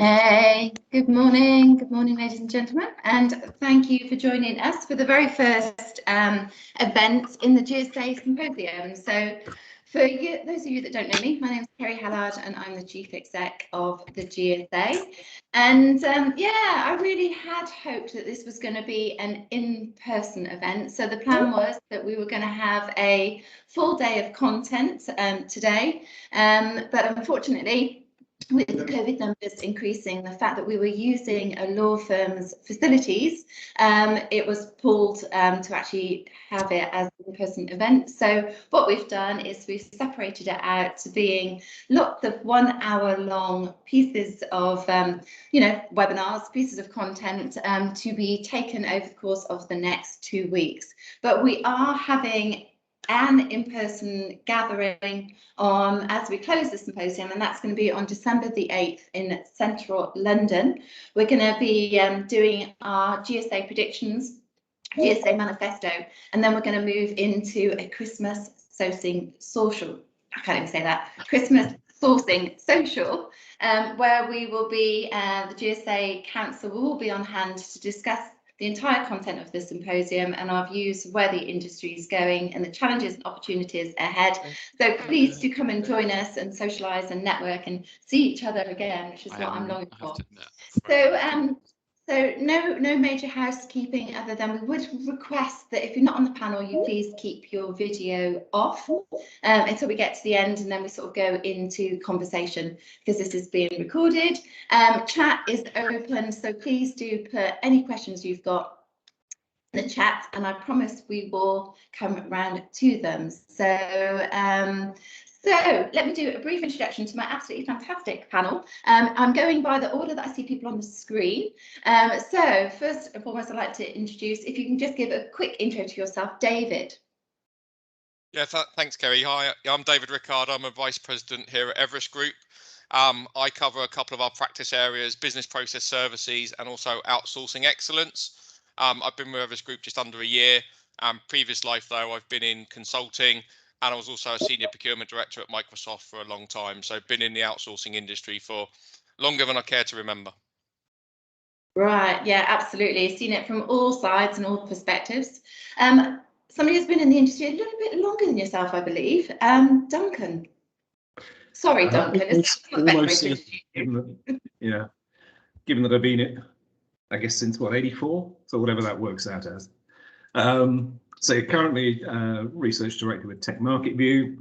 Hey, good morning, ladies and gentlemen, and thank you for joining us for the very first event in the GSA Symposium. So for those of you that don't know me, my name is Kerry Hallard and I'm the Chief Exec of the GSA. And yeah, I really had hoped that this was going to be an in-person event. So the plan was that we were going to have a full day of content today, but unfortunately, with the COVID numbers increasing, the fact that we were using a law firm's facilities, it was pulled to actually have it as an in-person event. So what we've done is we've separated it out to being lots of 1 hour long pieces of, webinars, pieces of content to be taken over the course of the next 2 weeks. But we are having an in-person gathering as we close the symposium, and that's going to be on December the 8th in central London. We're going to be doing our GSA predictions, GSA manifesto, and then we're going to move into a Christmas sourcing social. I can't even say that. Christmas sourcing social, where we will be, the GSA Council will all be on hand to discuss the entire content of the symposium and our views of where the industry is going and the challenges and opportunities ahead. So please do come and join us and socialise and network and see each other again, which is what I'm longing for. So no major housekeeping other than we would request that if you're not on the panel, you please keep your video off until we get to the end, and then we sort of go into conversation because this is being recorded. Chat is open, so please do put any questions you've got in the chat, and I promise we will come round to them. So let me do a brief introduction to my absolutely fantastic panel. I'm going by the order that I see people on the screen. So first and foremost, I'd like to introduce, if you can just give a quick intro to yourself, David. Yeah, thanks, Kerry. Hi, I'm David Rickard. I'm a Vice President here at Everest Group. I cover a couple of our practice areas, business process services and also outsourcing excellence. I've been with Everest Group just under a year. Previous life, though, I've been in consulting, and I was also a senior procurement director at Microsoft for a long time. So I've been in the outsourcing industry for longer than I care to remember. Right, yeah, absolutely. Seen it from all sides and all perspectives. Somebody who's been in the industry a little bit longer than yourself, I believe. Duncan. Sorry, Duncan. Almost, yeah. Given that I've been it, I guess since what, 84? So whatever that works out as. So currently research director with Tech Market View,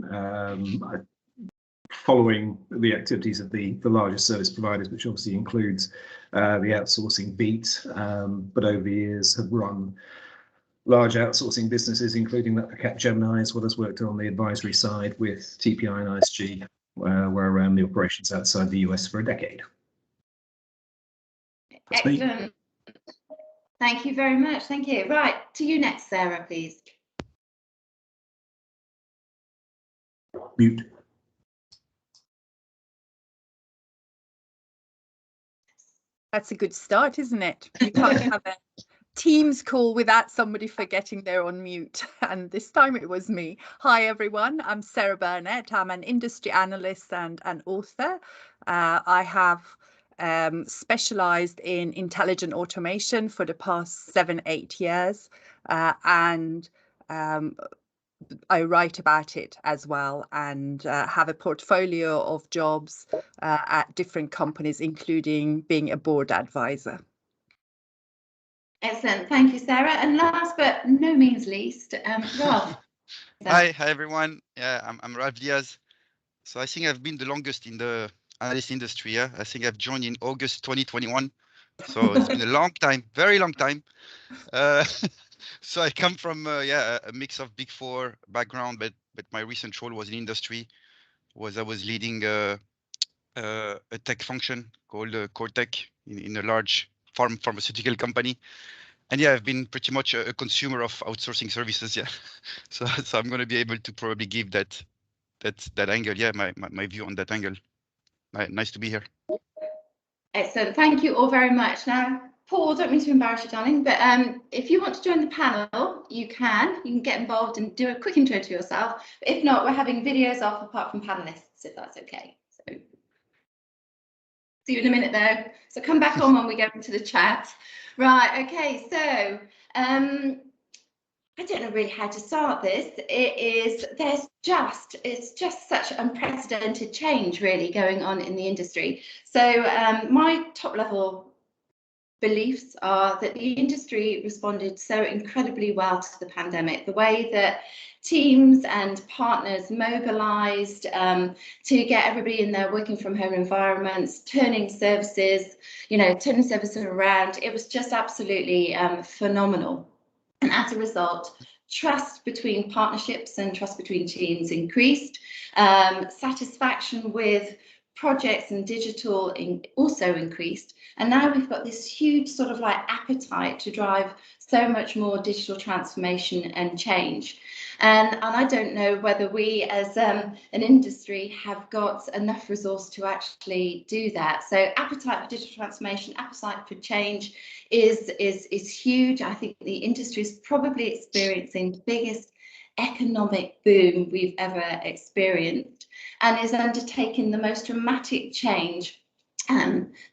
following the activities of the largest service providers, which obviously includes the outsourcing beat, but over the years have run large outsourcing businesses, including that for Capgemini, as well as worked on the advisory side with TPI and ISG, where I ran the operations outside the US for a decade. That's excellent. Me. Thank you very much. Thank you. Right, to you next, Sarah, please. Mute. That's a good start, isn't it? You can't have a Teams call without somebody forgetting they're on mute. And this time it was me. Hi, everyone. I'm Sarah Burnett. I'm an industry analyst and an author. I have specialized in intelligent automation for the past 7-8 years. And I write about it as well, and have a portfolio of jobs at different companies, including being a board advisor. Excellent. Thank you, Sarah. And last but no means least, Ralph. Hi everyone. Yeah, I'm Ralph Diaz. So I think I've been the longest in the analyst industry. Yeah, I think I've joined in August 2021. So it's been a long time, very long time. So I come from a mix of Big Four background, but my recent role was in industry. I was leading a tech function called Core Tech in a large pharmaceutical company. And yeah, I've been pretty much a consumer of outsourcing services. Yeah, so I'm going to be able to probably give that angle. Yeah, my view on that angle. Nice to be here. Excellent. Thank you all very much. Now, Paul, don't mean to embarrass you, darling, but if you want to join the panel, you can get involved and do a quick intro to yourself. But if not, we're having videos off apart from panelists, if that's okay. So See you in a minute though. So come back on when we go into the chat. Right, okay, so I don't know really how to start this. It's just such unprecedented change really going on in the industry. So my top level beliefs are that the industry responded so incredibly well to the pandemic. The way that teams and partners mobilized to get everybody in their working from home environments, turning services around, it was just absolutely phenomenal. And as a result, trust between partnerships and trust between teams increased. Satisfaction with projects and digital also increased. And now we've got this huge sort of like appetite to drive so much more digital transformation and change. And I don't know whether we as an industry have got enough resource to actually do that. So appetite for digital transformation, appetite for change is huge. I think the industry is probably experiencing the biggest economic boom we've ever experienced, and is undertaking the most dramatic change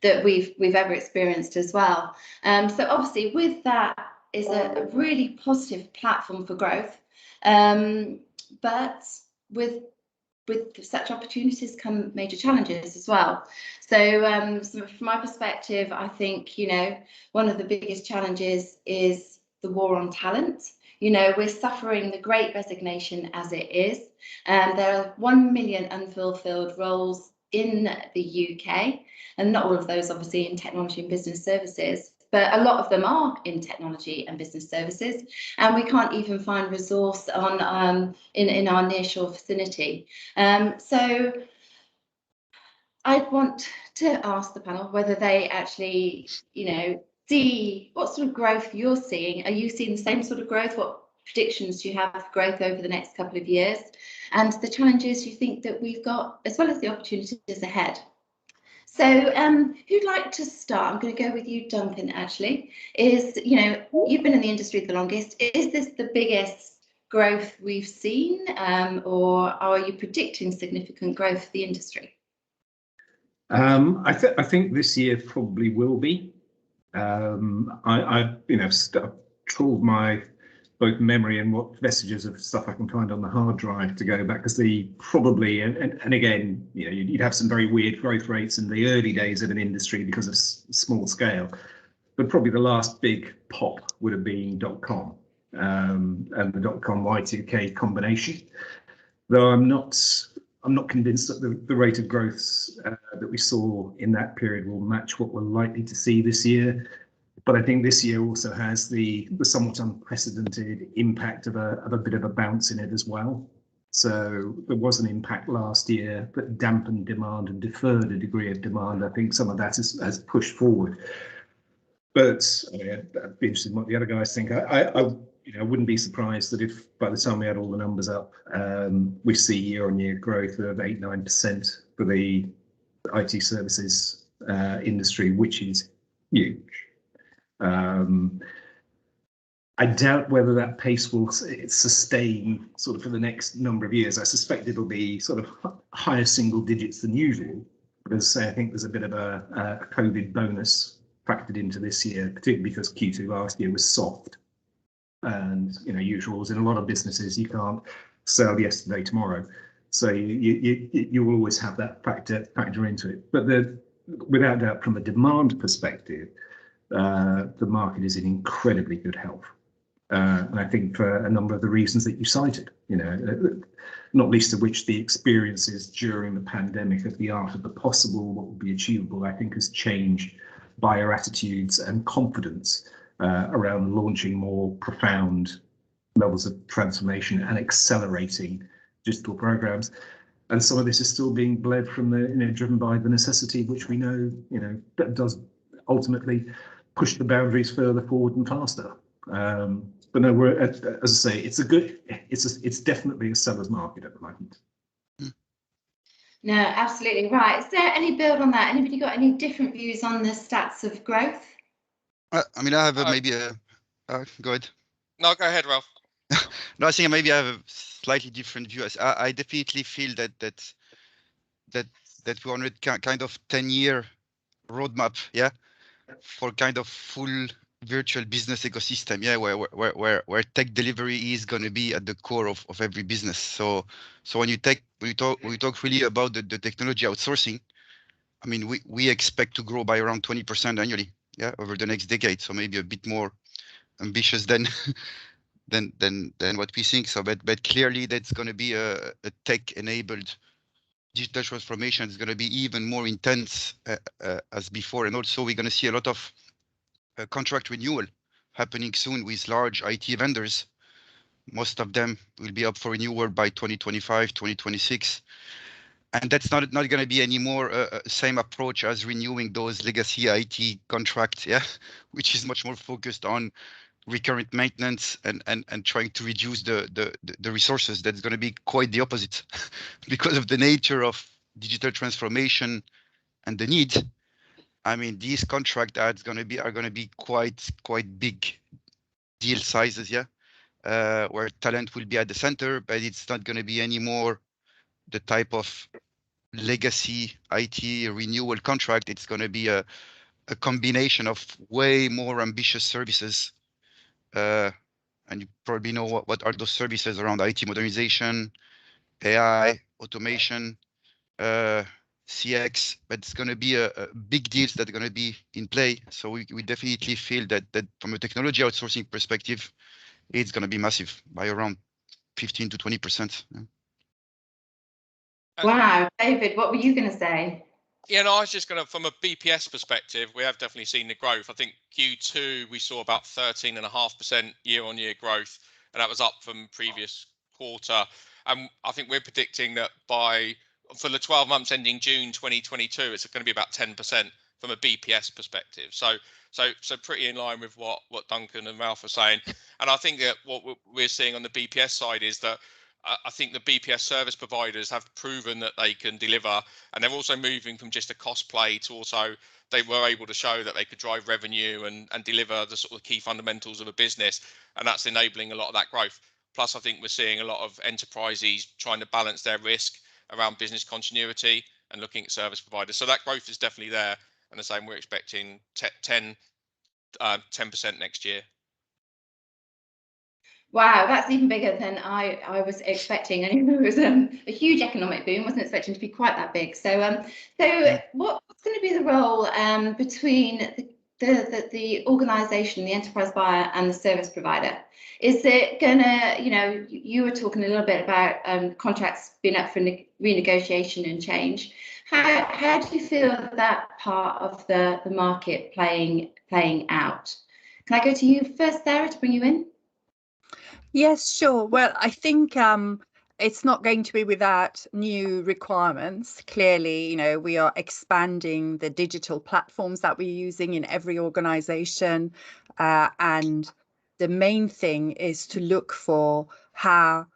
that we've ever experienced as well. So obviously with that is a really positive platform for growth, but with such opportunities come major challenges as well. So, from my perspective, I think one of the biggest challenges is the war on talent. We're suffering the great resignation as it is. There are 1 million unfulfilled roles in the UK, and not all of those obviously in technology and business services, but a lot of them are in technology and business services, and we can't even find resource on in our nearshore vicinity. So I'd want to ask the panel whether they actually, see what sort of growth you're seeing. Are you seeing the same sort of growth? What predictions do you have of growth over the next couple of years? And the challenges you think that we've got, as well as the opportunities ahead. So who'd like to start? I'm going to go with you, Duncan, actually. You've been in the industry the longest. Is this the biggest growth we've seen, or are you predicting significant growth for the industry? I think this year probably will be. I've trawled my both memory and what vestiges of stuff I can find on the hard drive to go back, because and again, you'd have some very weird growth rates in the early days of an industry because of small scale, but probably the last big pop would have been .com and the .com Y2K combination. Though I'm not convinced that the rate of growth that we saw in that period will match what we're likely to see this year. But I think this year also has the somewhat unprecedented impact of a bit of a bounce in it as well. So there was an impact last year that dampened demand and deferred a degree of demand. I think some of that has pushed forward. But I'd be interested in what the other guys think. I wouldn't be surprised that if by the time we had all the numbers up, we see year-on-year growth of 8-9% for the IT services industry, which is huge. I doubt whether that pace will sustain sort of for the next number of years. I suspect it'll be sort of higher single digits than usual, because I think there's a bit of a COVID bonus factored into this year, particularly because Q2 last year was soft. And usuals in a lot of businesses, you can't sell yesterday, tomorrow. So you will always have that factor into it. But without doubt, from a demand perspective, the market is in incredibly good health. And I think for a number of the reasons that you cited, not least of which the experiences during the pandemic of the art of the possible, what would be achievable, I think has changed buyer attitudes and confidence around launching more profound levels of transformation and accelerating digital programs. And some of this is still being bled from driven by the necessity, which we know, that does ultimately push the boundaries further forward and faster. But no, we're as I say, it's definitely a seller's market at the moment. No, absolutely right. Is there any build on that? Anybody got any different views on the stats of growth? I have maybe a. Go ahead. No, go ahead, Ralph. No, I think maybe I have a slightly different view. I definitely feel that we're on a kind of 10-year roadmap, yeah, for kind of full virtual business ecosystem, yeah, where tech delivery is going to be at the core of every business. So when you talk really about the technology outsourcing, I mean, we expect to grow by around 20% annually, yeah, over the next decade. So maybe a bit more ambitious than than what we think. So, but clearly that's going to be a tech-enabled digital transformation. Is going to be even more intense as before, and also we're going to see a lot of contract renewal happening soon with large IT vendors. Most of them will be up for renewal by 2025, 2026. And that's not going to be anymore same approach as renewing those legacy IT contracts, yeah, which is much more focused on recurrent maintenance and trying to reduce the resources. That's going to be quite the opposite because of the nature of digital transformation and the need. I mean, these contract ads are going to be quite big deal sizes, yeah, where talent will be at the center, but it's not going to be anymore the type of legacy IT renewal contract. It's going to be a combination of way more ambitious services. And you probably know what are those services around IT modernization, AI, automation, CX, but it's going to be a big deals that are going to be in play. So we definitely feel that from a technology outsourcing perspective, it's going to be massive by around 15 to 20%. Yeah. Wow, David, what were you going to say? Yeah, no, I was just going to, from a BPS perspective, we have definitely seen the growth. I think Q2, we saw about 13.5% year-on-year growth, and that was up from previous quarter. And I think we're predicting that for the 12 months ending June 2022, it's going to be about 10% from a BPS perspective. So pretty in line with what Duncan and Ralph are saying. And I think that what we're seeing on the BPS side is that I think the BPS service providers have proven that they can deliver, and they're also moving from just a cost play to also they were able to show that they could drive revenue and deliver the sort of key fundamentals of a business, and that's enabling a lot of that growth. Plus, I think we're seeing a lot of enterprises trying to balance their risk around business continuity and looking at service providers. So that growth is definitely there, and the same we're expecting 10% next year. Wow, that's even bigger than I was expecting. I knew it was a huge economic boom. Wasn't expecting to be quite that big. So what's going to be the role between the organisation, the enterprise buyer, and the service provider? Is it going to, you were talking a little bit about contracts being up for renegotiation and change. How do you feel that part of the market playing out? Can I go to you first, Sarah, to bring you in? Yes, sure. Well, I think it's not going to be without new requirements. Clearly, we are expanding the digital platforms that we're using in every organization. And the main thing is to look for how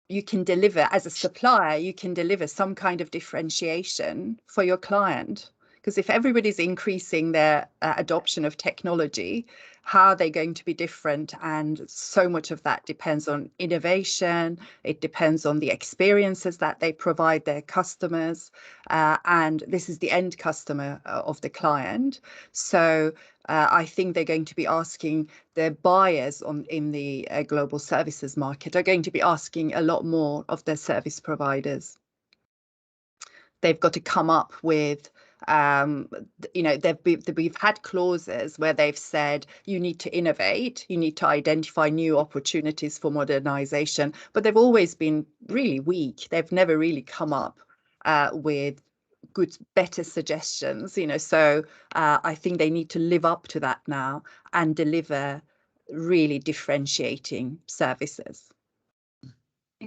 you can deliver as a supplier, you can deliver some kind of differentiation for your client. Because if everybody's increasing their adoption of technology, how are they going to be different? And so much of that depends on innovation. It depends on the experiences that they provide their customers. And this is the end customer of the client. So I think they're going to be asking their buyers in the global services market are going to be asking a lot more of their service providers. They've got to come up with we've had clauses where they've said you need to innovate, you need to identify new opportunities for modernization, but they've always been really weak. They've never really come up with better suggestions, so I think they need to live up to that now and deliver really differentiating services.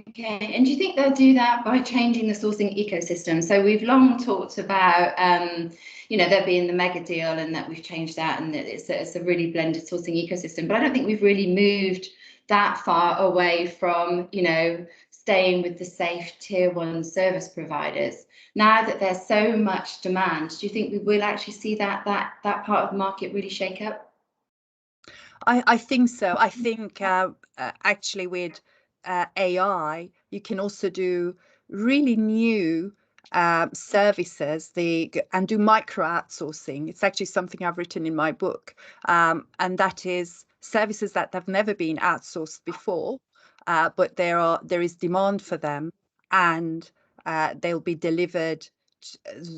Okay, and do you think they'll do that by changing the sourcing ecosystem? So we've long talked about, there being the mega deal and that we've changed that and that it's a really blended sourcing ecosystem. But I don't think we've really moved that far away from, staying with the safe tier one service providers. Now that there's so much demand, do you think we will actually see that part of the market really shake up? I think so. I think actually with AI, you can also do really new services and do micro outsourcing. It's actually something I've written in my book, and that is services that have never been outsourced before, but there is demand for them, and they'll be delivered.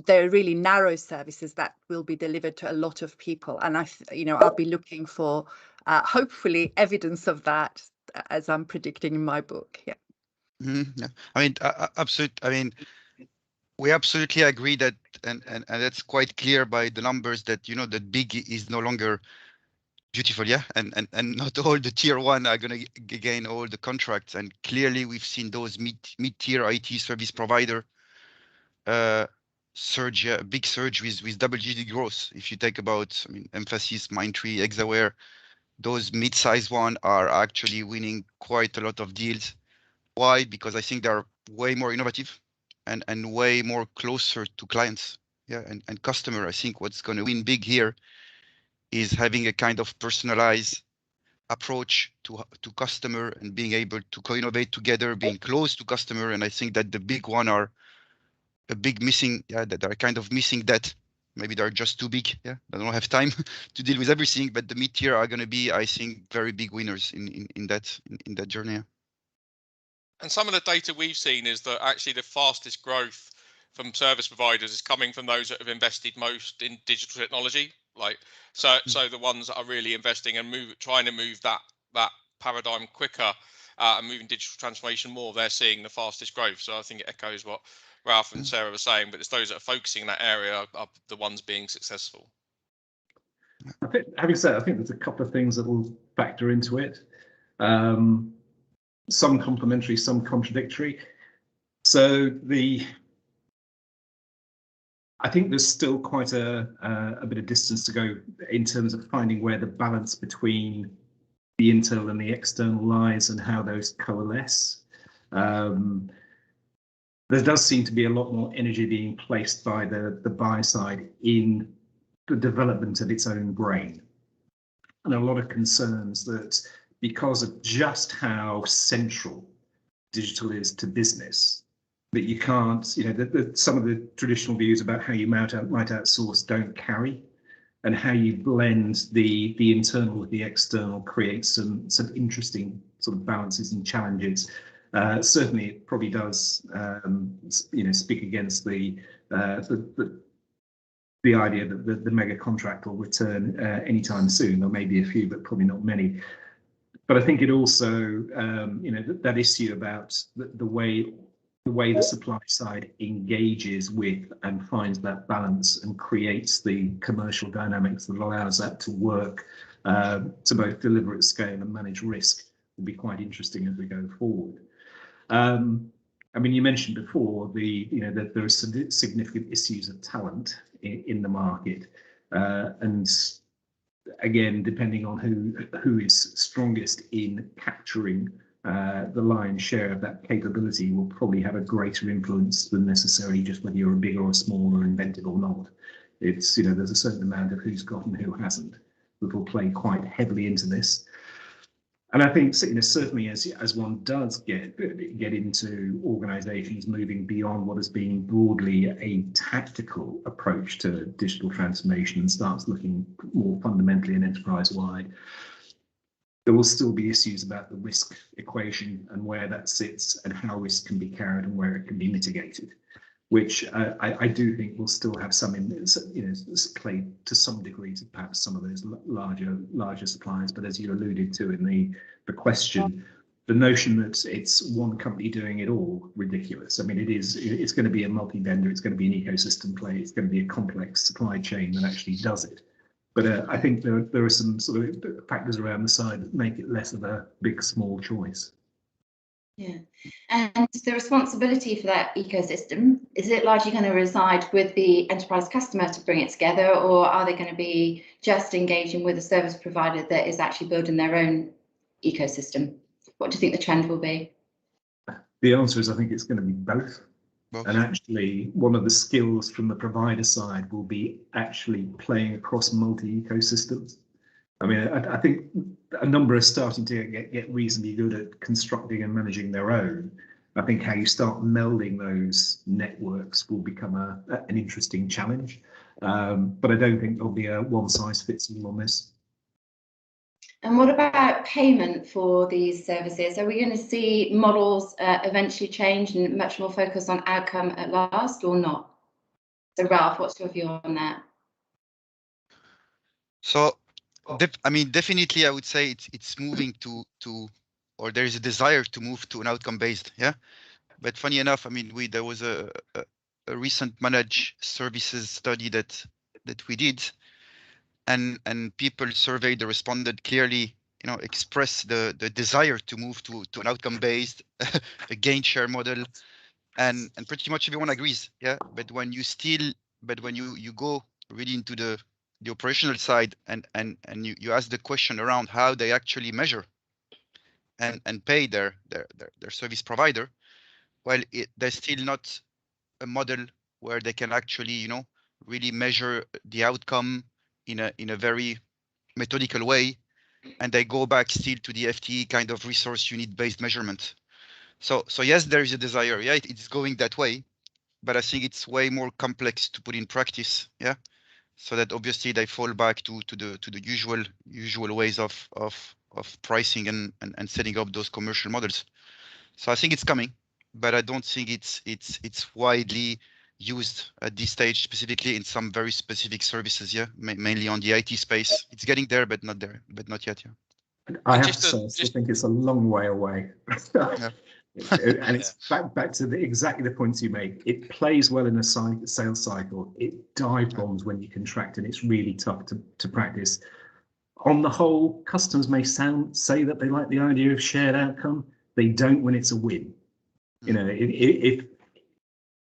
They're really narrow services that will be delivered to a lot of people, and I'll be looking for hopefully evidence of that, as I'm predicting in my book. Yeah. Yeah. I mean, we absolutely agree that, and that's quite clear by the numbers that that big is no longer beautiful, yeah, and not all the tier one are going to gain all the contracts, and clearly we've seen those mid-tier IT service provider surge, a big surge with double-digit growth. If you take about, Emphasis, Mindtree, Exaware, those mid-sized one are actually winning quite a lot of deals. Why? Because I think they're way more innovative and way more closer to clients, yeah, and customer. I think what's going to win big here is having a kind of personalized approach to customer and being able to co-innovate together, being close to customer. And I think that the big one are a big missing, yeah, that are kind of missing that. Maybe they're just too big, yeah, they don't have time to deal with everything, but the mid-tier are going to be, I think, very big winners in that journey. And some of the data we've seen is that actually the fastest growth from service providers is coming from those that have invested most in digital technology. So the ones that are really investing and trying to move that paradigm quicker and moving digital transformation more, they're seeing the fastest growth. So I think it echoes what Ralph and Sarah were saying, but it's those that are focusing in that area are the ones being successful. Having said, I think there's a couple of things that will factor into it. Some complementary, some contradictory. So I think there's still quite a bit of distance to go in terms of finding where the balance between the internal and the external lies and how those coalesce. There does seem to be a lot more energy being placed by the buy side in the development of its own brain, and a lot of concerns that because of just how central digital is to business, that you can't, some of the traditional views about how you might outsource don't carry, and how you blend the internal with the external creates some interesting sort of balances and challenges. Certainly, it probably does, speak against the idea that the mega contract will return anytime soon. There may be a few, but probably not many. But I think it also, that issue about the way the supply side engages with and finds that balance and creates the commercial dynamics that allows that to work to both deliver at scale and manage risk will be quite interesting as we go forward. You mentioned before that there are some significant issues of talent in the market, and again, depending on who is strongest in capturing the lion's share of that capability, will probably have a greater influence than necessarily just whether you're a big or a small or inventive or not. It's there's a certain amount of who's got and who hasn't that will play quite heavily into this. And I think certainly as one does get into organisations moving beyond what has been broadly a tactical approach to digital transformation and starts looking more fundamentally and enterprise-wide, there will still be issues about the risk equation and where that sits and how risk can be carried and where it can be mitigated, which I do think will still have some play to some degree to perhaps some of those larger suppliers. But as you alluded to in the question, the notion that it's one company doing it all, ridiculous. It's going to be a multi-vendor, it's going to be an ecosystem play, it's going to be a complex supply chain that actually does it. But I think there are some sort of factors around the side that make it less of a big, small choice. Yeah, and the responsibility for that ecosystem, is it largely going to reside with the enterprise customer to bring it together, or are they going to be just engaging with a service provider that is actually building their own ecosystem? What do you think the trend will be? The answer is I think it's going to be both. Both. And actually, one of the skills from the provider side will be actually playing across multi-ecosystems. I think a number are starting to get reasonably good at constructing and managing their own. I think how you start melding those networks will become an interesting challenge. But I don't think there'll be a one-size-fits-all on this. And what about payment for these services? Are we going to see models eventually change and much more focus on outcome at last, or not? So Ralph, what's your view on that? So, I mean, definitely, I would say it's moving to, or there is a desire to move to an outcome-based, yeah. But funny enough, I mean, there was a recent managed services study that we did, and people surveyed, responded clearly, you know, express the desire to move to an outcome-based, a gain share model, and pretty much everyone agrees, yeah. But when you go really into the operational side and you ask the question around how they actually measure and pay their service provider, well, there's still not a model where they can actually, you know, really measure the outcome in a very methodical way, and they go back still to the FTE kind of resource unit based measurement. So yes, there is a desire, yeah, it's going that way, but I think it's way more complex to put in practice, yeah. So that obviously they fall back to the usual ways of pricing and setting up those commercial models. So I think it's coming, but I don't think it's widely used at this stage, specifically in some very specific services. Yeah, mainly on the IT space. It's getting there, but not yet. Yeah. I have to say, I still think it's a long way away. Yeah. And it's back to exactly the points you make. It plays well in a sales cycle. It dive bombs when you contract, and it's really tough to practice. On the whole, customers may say that they like the idea of shared outcome. They don't when it's a win. You know, if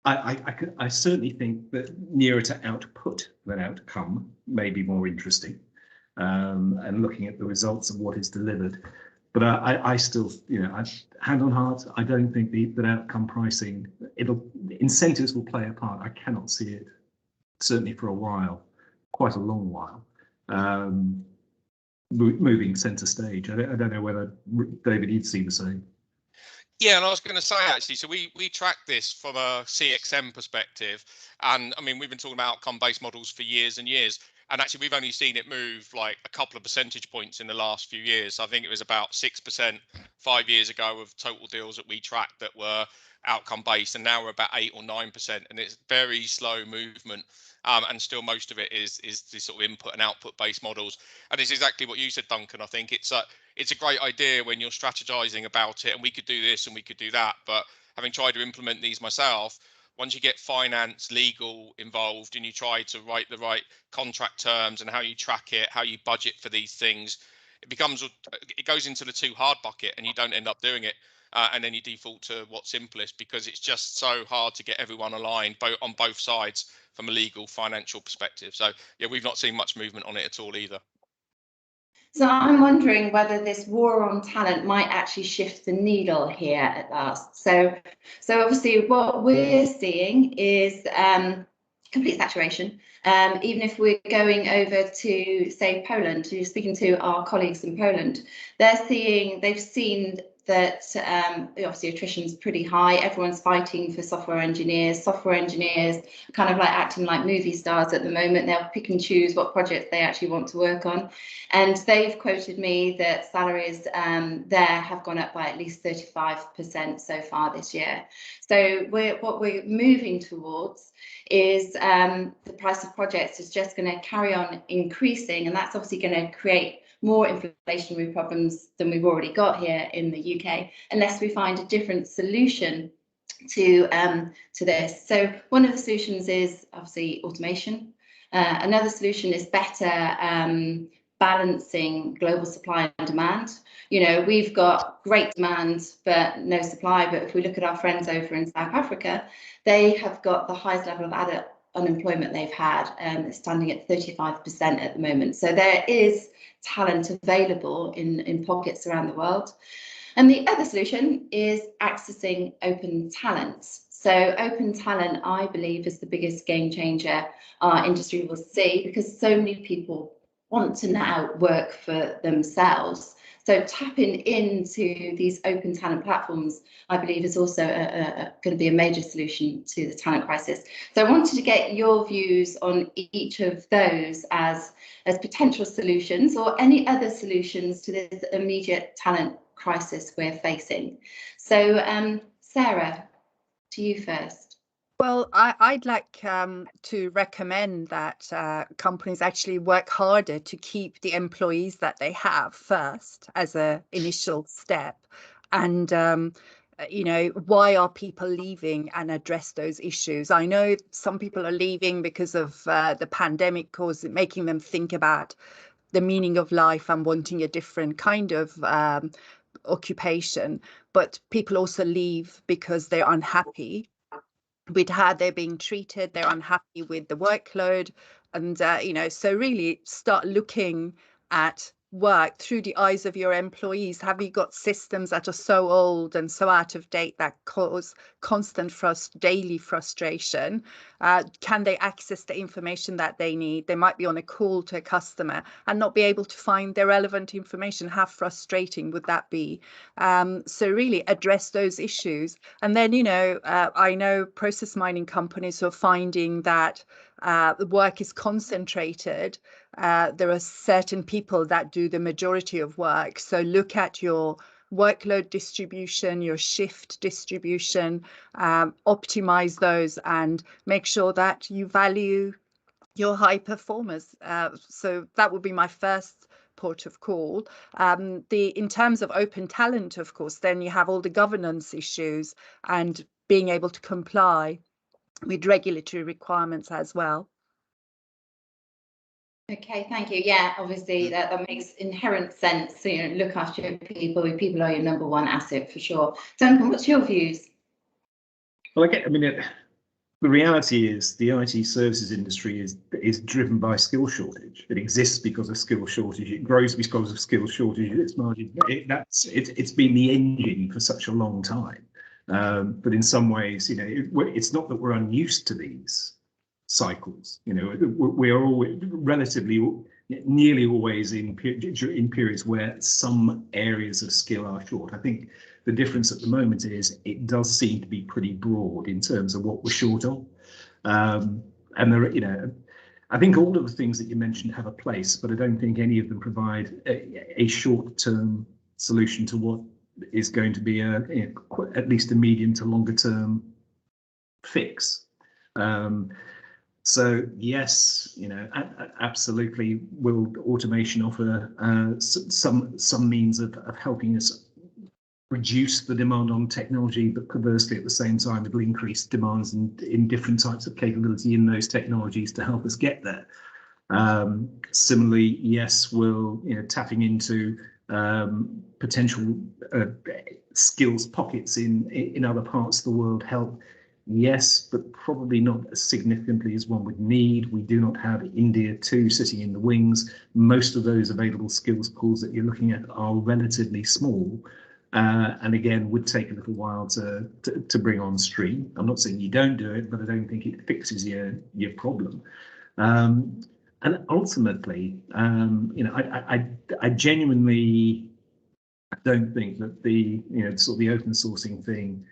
I certainly think that nearer to output than outcome may be more interesting, and looking at the results of what is delivered. But I still, you know, hand on heart, I don't think that outcome pricing, incentives will play a part. I cannot see it, certainly for a while, quite a long while, moving centre stage. I don't know whether, David, you'd see the same. Yeah, and I was going to say, actually, so we track this from a CXM perspective, and I mean, we've been talking about outcome-based models for years and years, and actually we've only seen it move like a couple of percentage points in the last few years. I think it was about 6% 5 years ago of total deals that we tracked that were outcome-based, and now we're about 8 or 9%, and it's very slow movement. And still most of it is the sort of input and output based models. And it's exactly what you said, Duncan. I think it's a great idea when you're strategizing about it, and we could do this and we could do that. But having tried to implement these myself, once you get finance, legal involved, and you try to write the right contract terms and how you track it, how you budget for these things, it goes into the too hard bucket, and you don't end up doing it. And then you default to what's simplest, because it's just so hard to get everyone aligned on both sides from a legal financial perspective. So yeah, we've not seen much movement on it at all either. So I'm wondering whether this war on talent might actually shift the needle here at last. So obviously what we're seeing is complete saturation. Even if we're going over to, say, Poland, you're speaking to our colleagues in Poland, they've seen that obviously attrition is pretty high. Everyone's fighting for software engineers. Software engineers kind of like acting like movie stars at the moment. They'll pick and choose what projects they actually want to work on. And they've quoted me that salaries there have gone up by at least 35% so far this year. So what we're moving towards is the price of projects is just going to carry on increasing, and that's obviously going to create more inflationary problems than we've already got here in the UK, unless we find a different solution to this. So one of the solutions is obviously automation. Another solution is better balancing global supply and demand. You know, we've got great demand but no supply, but if we look at our friends over in South Africa, they have got the highest level of unemployment they've had, standing at 35% at the moment. So there is talent available in pockets around the world. And the other solution is accessing open talent. So open talent, I believe, is the biggest game changer our industry will see, because so many people want to now work for themselves. So tapping into these open talent platforms, I believe, is also going to be a major solution to the talent crisis. So I wanted to get your views on each of those as potential solutions, or any other solutions to this immediate talent crisis we're facing. So Sarah, to you first. Well, I'd like to recommend that companies actually work harder to keep the employees that they have first as an initial step. And, you know, why are people leaving, and address those issues. I know some people are leaving because of the pandemic, making them think about the meaning of life and wanting a different kind of occupation. But people also leave because they're unhappy with how they're being treated, they're unhappy with the workload, and you know, so really start looking at work through the eyes of your employees. Have you got systems that are so old and so out of date that cause constant daily frustration? Can they access the information that they need? They might be on a call to a customer and not be able to find the relevant information. How frustrating would that be? So really address those issues. And then, you know, I know process mining companies are finding that the work is concentrated. There are certain people that do the majority of work. So look at your workload distribution, your shift distribution, optimize those, and make sure that you value your high performers. So that would be my first port of call. In terms of open talent, of course, then you have all the governance issues and being able to comply with regulatory requirements as well. Okay, thank you. Yeah, obviously that makes inherent sense. So, you know, look after your people. People are your number one asset for sure. Duncan, what's your views? Well, I mean, the reality is the IT services industry is driven by skill shortage. It exists because of skill shortage. It grows because of skill shortage. It's margin. It's been the engine for such a long time. But in some ways, you know, it's not that we're unused to these cycles. You know, we are always nearly always in periods where some areas of skill are short. I think the difference at the moment is it does seem to be pretty broad in terms of what we're short of. And there, you know, I think all of the things that you mentioned have a place, but I don't think any of them provide a short-term solution to what is going to be at least a medium to longer term fix. So yes, you know, absolutely. Will automation offer some means of helping us reduce the demand on technology, but conversely, at the same time, it'll increase demands in different types of capability in those technologies to help us get there. Similarly, yes, we'll, you know, tapping into potential skills pockets in other parts of the world help. Yes, but probably not as significantly as one would need. We do not have India too sitting in the wings. Most of those available skills pools that you're looking at are relatively small, and again would take a little while to bring on stream. I'm not saying you don't do it, but I don't think it fixes your problem. And ultimately, you know, I genuinely don't think that the, you know, sort of the open sourcing thing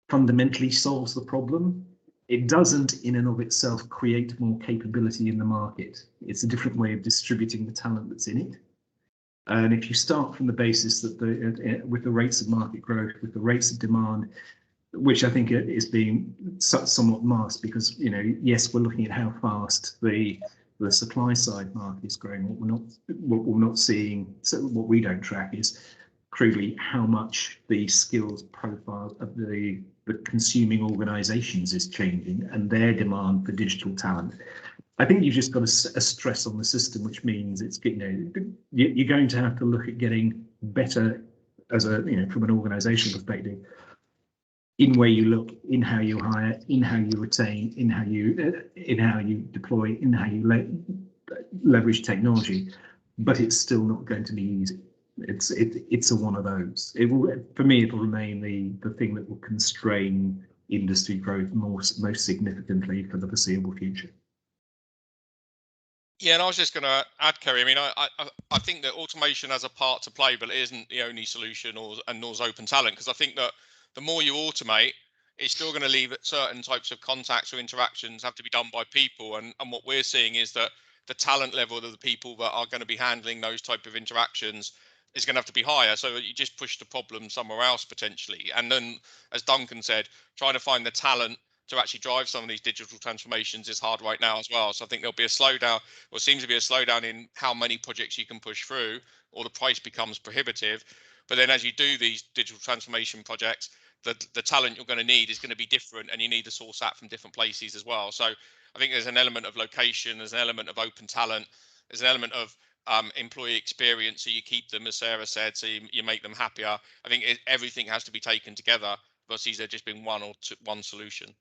fundamentally solves the problem. It doesn't in and of itself create more capability in the market. It's a different way of distributing the talent that's in it. And if you start from the basis that with the rates of market growth, with the rates of demand, which I think is being somewhat masked because, you know, yes, we're looking at how fast the supply side market is growing. What we're not seeing, so what we don't track is crudely how much the skills profile of the consuming organizations is changing and their demand for digital talent. I think you've just got a stress on the system, which means it's, you know, you're going to have to look at getting better as a, you know, from an organizational perspective, in where you look, in how you hire, in how you retain, in how you deploy, in how you leverage technology. But it's still not going to be easy. It's a one of those. It will, for me, it'll remain the thing that will constrain industry growth most significantly for the foreseeable future. Yeah, and I was just going to add, Kerry. I mean, I think that automation has a part to play, but it isn't the only solution, and nor's open talent, because I think that the more you automate, it's still going to leave certain types of contacts or interactions have to be done by people. And what we're seeing is that the talent level of the people that are going to be handling those type of interactions is going to have to be higher. So you just push the problem somewhere else potentially. And then, as Duncan said, trying to find the talent to actually drive some of these digital transformations is hard right now as well. So I think there'll be a slowdown, or seems to be a slowdown, in how many projects you can push through, or the price becomes prohibitive. But then as you do these digital transformation projects, the talent you're going to need is going to be different, and you need to source that from different places as well. So I think there's an element of location, there's an element of open talent, there's an element of employee experience, so you keep them, as Sarah said, so you make them happier. I think everything has to be taken together versus there just being one solution.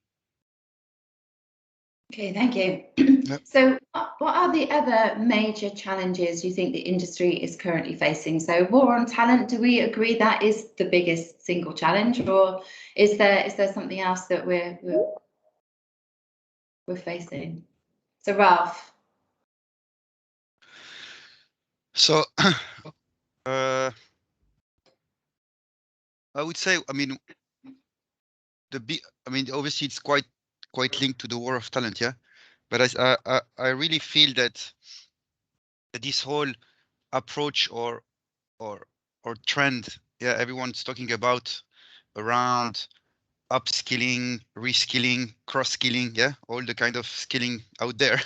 Okay, thank you. Yep. So what are the other major challenges you think the industry is currently facing? So war on talent, do we agree that is the biggest single challenge, or is there something else that we're facing? So Ralph. So I would say, I mean, obviously it's quite linked to the war of talent, yeah. But I really feel that this whole approach or trend, yeah, everyone's talking about around upskilling, reskilling, cross-skilling, yeah, all the kind of skilling out there.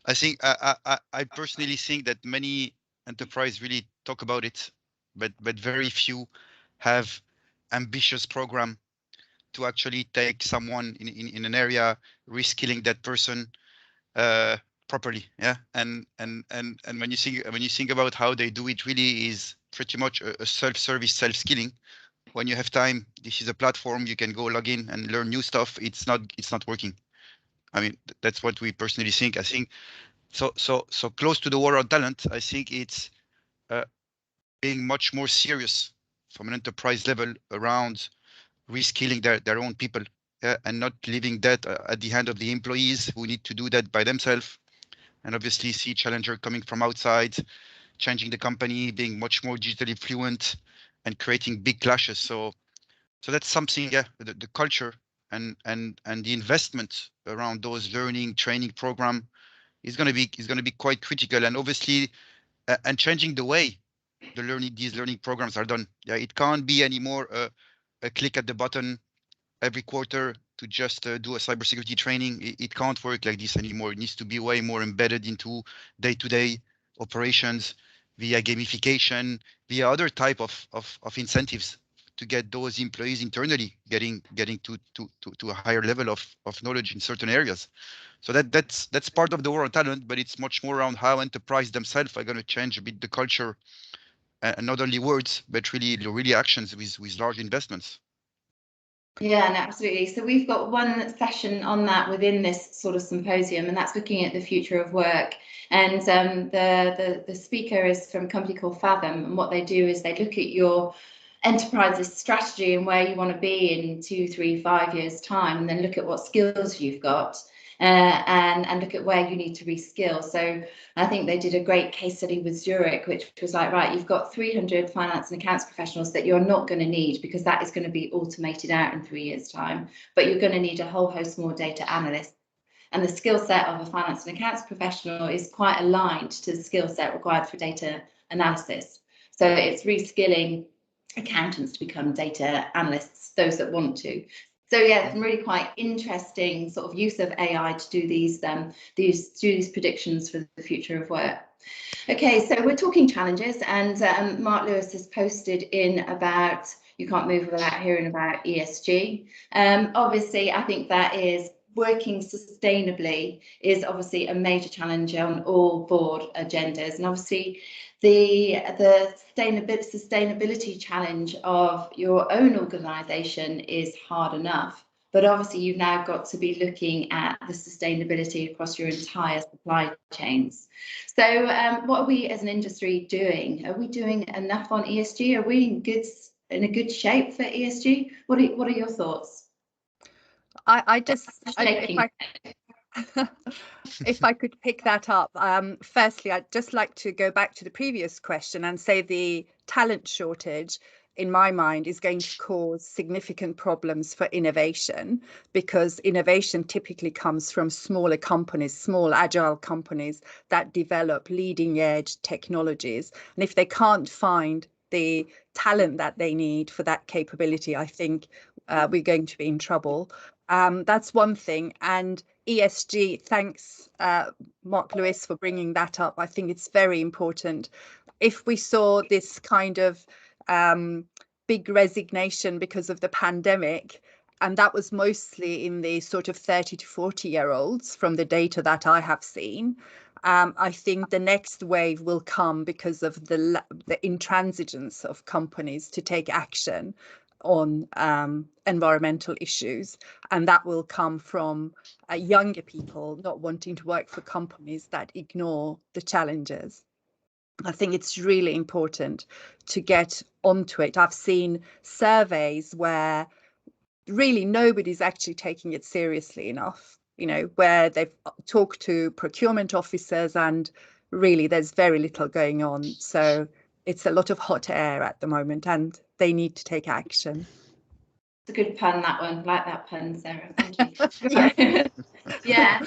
I think I personally think that many enterprises really talk about it, but very few have ambitious program to actually take someone in an area, reskilling that person properly, yeah. And when you think about how they do it, really is pretty much a self-service, self-skilling. When you have time, this is a platform, you can go log in and learn new stuff. It's not working. I mean, that's what we personally think. I think so close to the war on talent. I think it's being much more serious from an enterprise level around reskilling their own people, and not leaving that at the hand of the employees who need to do that by themselves. And obviously see challenger coming from outside, changing the company, being much more digitally fluent, and creating big clashes. So that's something, yeah. The culture and the investment around those learning training program is going to be quite critical. And obviously, and changing the way these learning programs are done. Yeah, it can't be anymore a click at the button every quarter to just do a cybersecurity training. It can't work like this anymore. It needs to be way more embedded into day-to-day operations via gamification, via other type of incentives to get those employees internally getting to a higher level of knowledge in certain areas. So that's part of the war on talent, but it's much more around how enterprise themselves are going to change a bit the culture, and not only words, but really actions with large investments. Yeah, no, absolutely. So we've got one session on that within this sort of symposium, and that's looking at the future of work. And the speaker is from a company called Fathom, and what they do is they look at your enterprise's strategy and where you want to be in 2, 3, 5 years time, and then look at what skills you've got, and look at where you need to reskill. So I think they did a great case study with Zurich, which was like, right, you've got 300 finance and accounts professionals that you're not going to need, because that is going to be automated out in 3 years time, but you're going to need a whole host more data analysts. And the skill set of a finance and accounts professional is quite aligned to the skill set required for data analysis. So it's reskilling accountants to become data analysts, those that want to. So yeah, some really quite interesting sort of use of AI to do these predictions for the future of work. Okay, so we're talking challenges, and Mark Lewis has posted in about you can't move without hearing about ESG. Obviously, I think that is working sustainably is obviously a major challenge on all board agendas, and obviously the sustainability challenge of your own organisation is hard enough, but obviously you've now got to be looking at the sustainability across your entire supply chains. So what are we as an industry doing? Are we doing enough on ESG? Are we in a good shape for ESG? What are your thoughts? I If I could pick that up, firstly, I'd just like to go back to the previous question and say the talent shortage, in my mind, is going to cause significant problems for innovation, because innovation typically comes from smaller companies, small agile companies that develop leading edge technologies. And if they can't find the talent that they need for that capability, I think we're going to be in trouble. That's one thing. And ESG, thanks Mark Lewis for bringing that up. I think it's very important. If we saw this kind of big resignation because of the pandemic, and that was mostly in the sort of 30 to 40-year-olds from the data that I have seen, I think the next wave will come because of the intransigence of companies to take action on environmental issues, and that will come from younger people not wanting to work for companies that ignore the challenges. I think it's really important to get onto it. I've seen surveys where really nobody's actually taking it seriously enough, you know, where they've talked to procurement officers and really there's very little going on. So it's a lot of hot air at the moment and they need to take action. It's a good pun, that one. Like that pun, Sarah. Thank you. Yeah.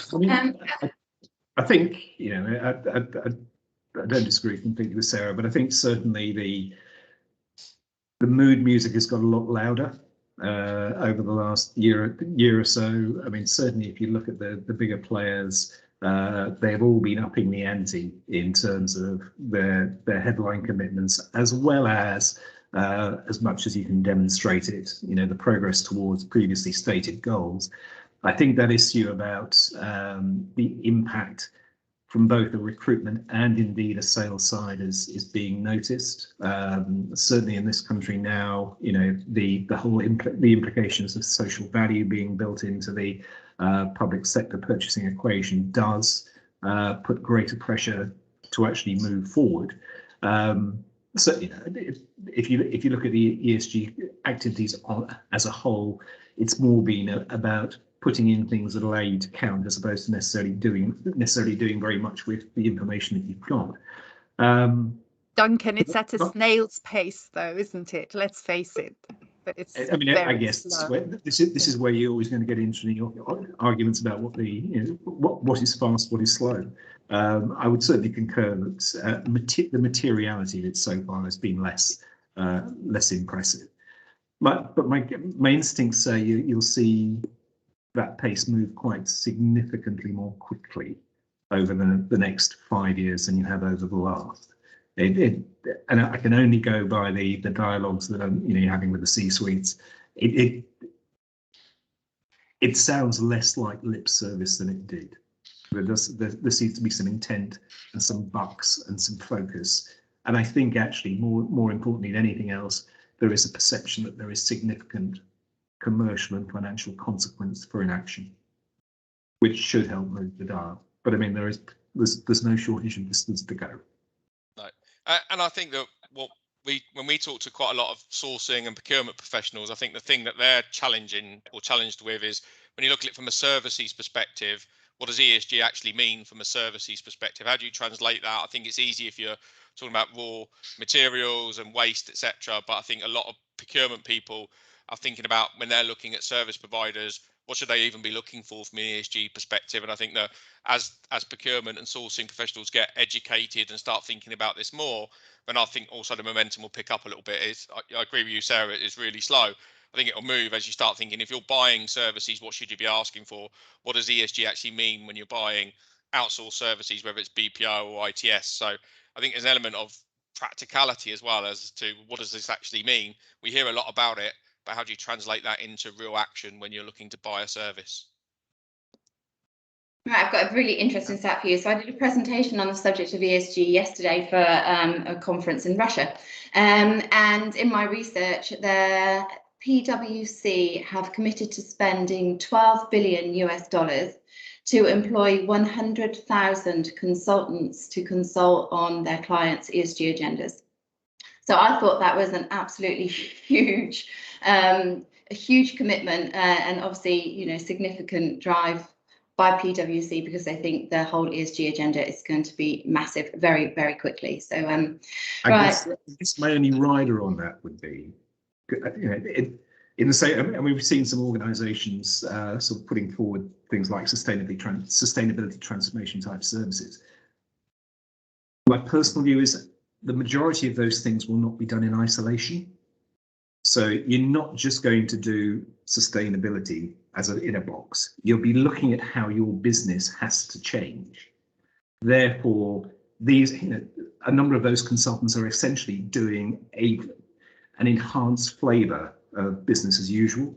I think, you know, I don't disagree completely with Sarah, but I think certainly the mood music has got a lot louder over the last year or so. I mean, certainly if you look at the bigger players, they've all been upping the ante in terms of their headline commitments, as well as much as you can demonstrate it, you know, the progress towards previously stated goals. I think that issue about the impact from both a recruitment and indeed a sales side is being noticed. Certainly in this country now, you know, the whole the implications of social value being built into the public sector purchasing equation does put greater pressure to actually move forward. So, you know, if you look at the ESG activities as a whole, it's more been about putting in things that allow you to count, as opposed to necessarily doing very much with the information that you've got. Duncan, it's at a snail's pace, though, isn't it? Let's face it. But it's. I mean, I guess this is where you're always going to get interesting arguments about what what is fast, what is slow. I would certainly concur that the materiality of it so far has been less impressive. But my instincts say you'll see that pace move quite significantly more quickly over the next 5 years than you have over the last. And I can only go by the dialogues that you're having with the C-suites. It sounds less like lip service than it did. There seems to be some intent and some bucks and some focus. And I think actually more importantly than anything else, there is a perception that there is significant commercial and financial consequence for inaction, which should help move the dial. But I mean, there's no shortage of distance to go. No, and I think that when we talk to quite a lot of sourcing and procurement professionals, I think the thing that they're challenged with is when you look at it from a services perspective, what does ESG actually mean from a services perspective? How do you translate that? I think it's easy if you're talking about raw materials and waste, etc. But I think a lot of procurement people are thinking about, when they're looking at service providers, what should they even be looking for from an ESG perspective? And I think that as procurement and sourcing professionals get educated and start thinking about this more, then I think also the momentum will pick up a little bit. I agree with you, Sarah, it is really slow. I think it'll move as you start thinking, if you're buying services, what should you be asking for? What does ESG actually mean when you're buying outsourced services, whether it's BPO or ITS? So I think there's an element of practicality as well as to what does this actually mean? We hear a lot about it, but how do you translate that into real action when you're looking to buy a service? Right, I've got a really interesting stat for you. So I did a presentation on the subject of ESG yesterday for a conference in Russia. And in my research, the PwC have committed to spending $12 billion to employ 100,000 consultants to consult on their clients' ESG agendas. So I thought that was an absolutely huge, a huge commitment, and obviously, significant drive by PwC because they think the whole ESG agenda is going to be massive very, very quickly. So, I guess my only rider on that would be, in the same, and we've seen some organisations sort of putting forward things like sustainability transformation type services. My personal view is the majority of those things will not be done in isolation. So you're not just going to do sustainability as in a box. You'll be looking at how your business has to change. Therefore, a number of those consultants are essentially doing an enhanced flavour of business as usual.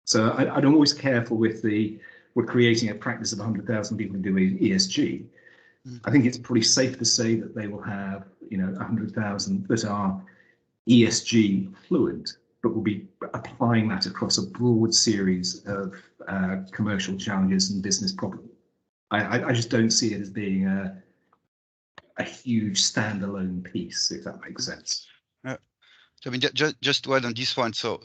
So I'm always careful with we're creating a practice of 100,000 people doing ESG. I think it's pretty safe to say that they will have 100,000 that are ESG fluent, but will be applying that across a broad series of commercial challenges and business problems. I just don't see it as being a huge standalone piece, if that makes sense. So I mean, just to add on this one, so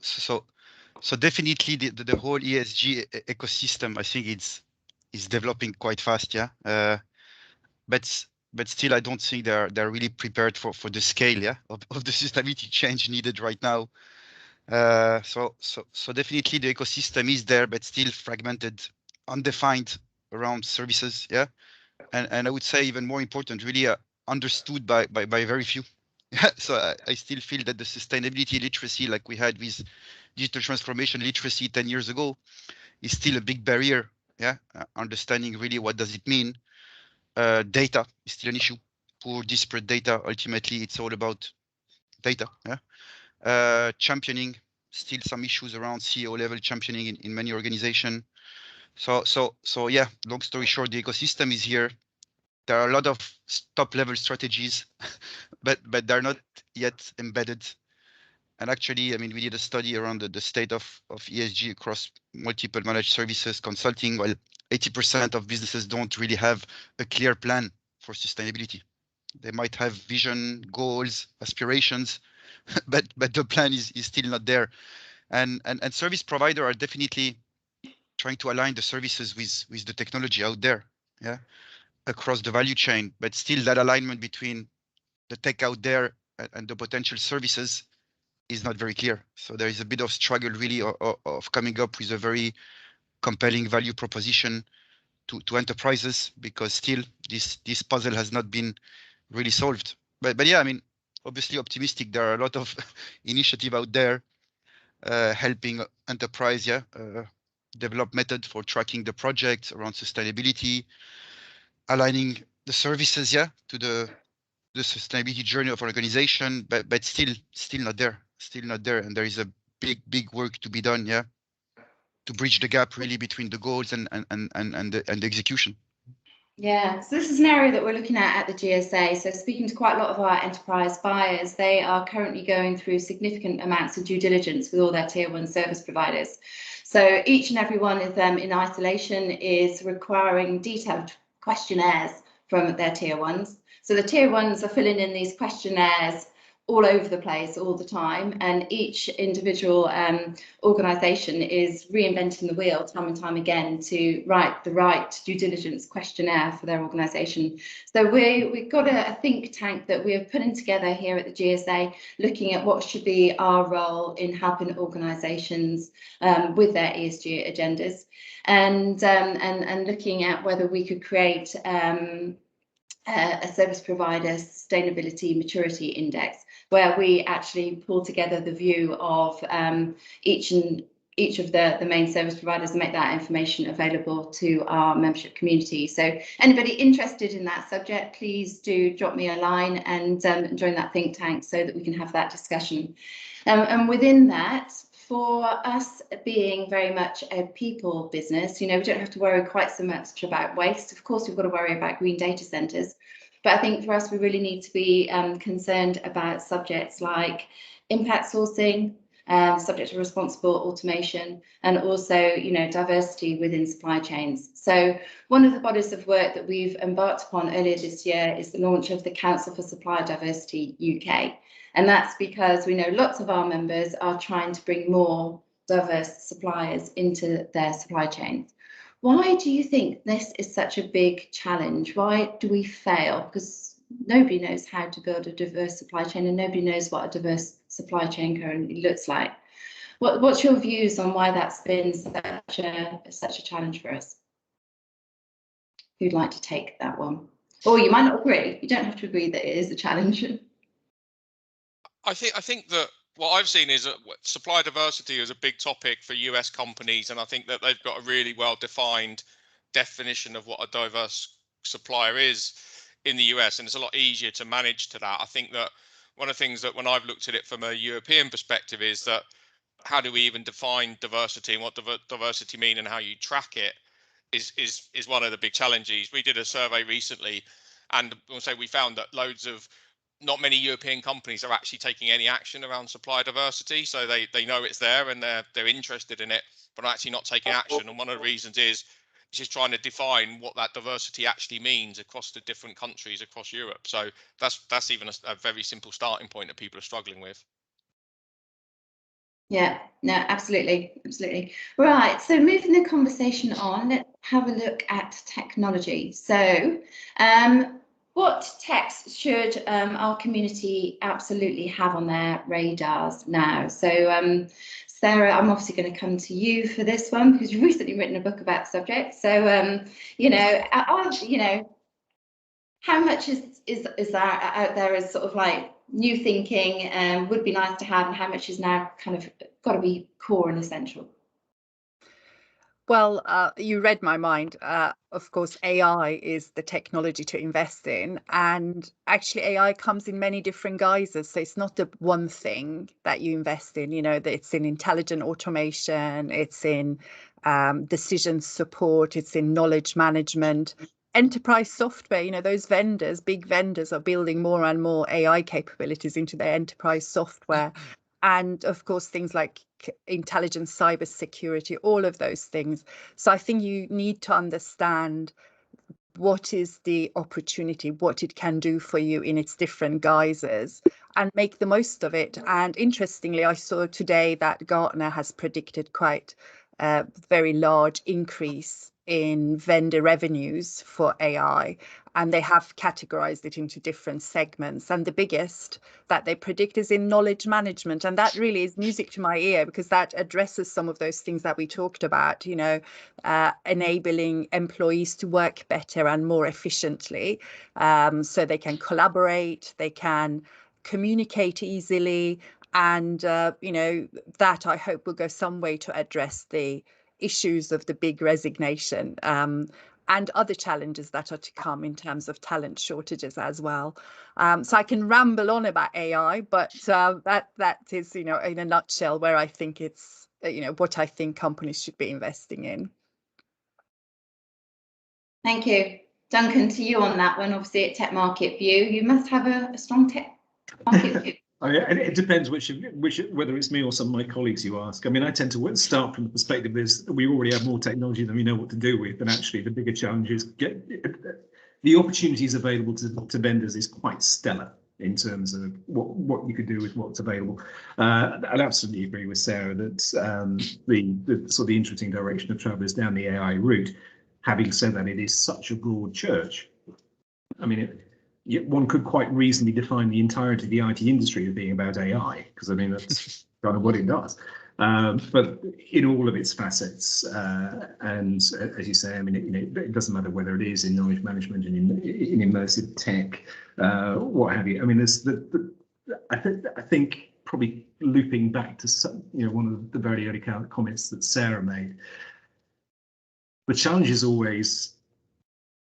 definitely the whole ESG ecosystem, I think it's developing quite fast, yeah. But still, I don't think they're really prepared for the scale, yeah, of the sustainability change needed right now. So definitely the ecosystem is there, but still fragmented, undefined around services, yeah. And I would say even more important, really understood by very few. So I still feel that the sustainability literacy, like we had with digital transformation literacy 10 years ago, is still a big barrier. Yeah, understanding really what does it mean. Data is still an issue. Poor, disparate data. Ultimately, it's all about data. Yeah. Championing, still some issues around CEO level championing in many organizations. So yeah. Long story short, the ecosystem is here. There are a lot of top level strategies, but they're not yet embedded. And actually, I mean, we did a study around the state of ESG across multiple managed services consulting. Well, 80% of businesses don't really have a clear plan for sustainability. They might have vision, goals, aspirations, but the plan is still not there. And service providers are definitely trying to align the services with the technology out there, yeah, across the value chain. But still, that alignment between the tech out there and the potential services is not very clear. So there is a bit of struggle really of coming up with a very compelling value proposition to enterprises, because still this puzzle has not been really solved. But yeah, I mean, obviously optimistic. There are a lot of initiative out there helping enterprise, yeah, develop method for tracking the projects around sustainability, aligning the services, yeah, to the sustainability journey of an organization, but still not there, and there is a big work to be done, yeah, to bridge the gap really between the goals and the execution. Yeah, so this is an area that we're looking at the GSA. So speaking to quite a lot of our enterprise buyers, they are currently going through significant amounts of due diligence with all their tier 1 service providers. So each and every one of them in isolation is requiring detailed questionnaires from their tier 1s. So the tier 1s are filling in these questionnaires all over the place all the time, and each individual organisation is reinventing the wheel time and time again to write the right due diligence questionnaire for their organisation. So we've got a think tank that we're putting together here at the GSA, looking at what should be our role in helping organisations with their ESG agendas, and looking at whether we could create a service provider sustainability maturity index, where we actually pull together the view of each of the main service providers and make that information available to our membership community. So anybody interested in that subject, please do drop me a line and join that think tank so that we can have that discussion. And within that, for us being very much a people business, we don't have to worry quite so much about waste. Of course, we've got to worry about green data centres. But I think for us, we really need to be concerned about subjects like impact sourcing, subject to responsible automation, and also, diversity within supply chains. So one of the bodies of work that we've embarked upon earlier this year is the launch of the Council for Supplier Diversity UK. And that's because we know lots of our members are trying to bring more diverse suppliers into their supply chains. Why do you think this is such a big challenge? Why do we fail? Because nobody knows how to build a diverse supply chain, and nobody knows what a diverse supply chain currently looks like. What's your views on why that's been such a challenge for us? Who'd like to take that one? Or you might not agree. You don't have to agree that it is a challenge. I think that what I've seen is that supply diversity is a big topic for US companies, and I think that they've got a really well-defined definition of what a diverse supplier is in the US, and it's a lot easier to manage to that. I think that one of the things that when I've looked at it from a European perspective is that how do we even define diversity and what diversity mean and how you track it is one of the big challenges. We did a survey recently, and also we found that not many European companies are actually taking any action around supplier diversity. So they know it's there and they're interested in it, but actually not taking action. And one of the reasons is just trying to define what that diversity actually means across the different countries across Europe. So that's even a very simple starting point that people are struggling with. Yeah, no, absolutely. Right, so moving the conversation on, let's have a look at technology. So what techs should our community absolutely have on their radars now? So Sarah, I'm obviously going to come to you for this one because you've recently written a book about the subject. So how much is that out there as sort of like new thinking would be nice to have, and how much is now kind of got to be core and essential? Well, you read my mind. Of course, AI is the technology to invest in, and actually AI comes in many different guises. So it's not the one thing that you invest in, that it's in intelligent automation, it's in decision support, it's in knowledge management, enterprise software. Those vendors, big vendors, are building more and more AI capabilities into their enterprise software. And of course, things like intelligent cyber security, all of those things. So I think you need to understand what is the opportunity, what it can do for you in its different guises, and make the most of it. And interestingly, I saw today that Gartner has predicted quite a very large increase in vendor revenues for AI, and they have categorized it into different segments, and the biggest that they predict is in knowledge management. And that really is music to my ear, because that addresses some of those things that we talked about, enabling employees to work better and more efficiently, so they can collaborate, they can communicate easily, and that I hope will go some way to address the issues of the big resignation and other challenges that are to come in terms of talent shortages as well. So I can ramble on about AI, but that is, in a nutshell, where I think it's, what I think companies should be investing in. Thank you. Duncan, to you on that one. Obviously, at Tech Market View, you must have a strong tech market view. It depends whether it's me or some of my colleagues you ask. I mean, I tend to start from the perspective is we already have more technology than we know what to do with, and actually the bigger challenge is the opportunities available to vendors is quite stellar in terms of what you could do with what's available. I'd absolutely agree with Sarah that the sort of the interesting direction of travel is down the AI route. Having said that, it is such a broad church. I mean, one could quite reasonably define the entirety of the IT industry as being about AI, because I mean that's kind of what it does. But in all of its facets, and as you say, I mean, it doesn't matter whether it is in knowledge management and in immersive tech, what have you. I mean, there's I think probably looping back to one of the very early comments that Sarah made. The challenge is always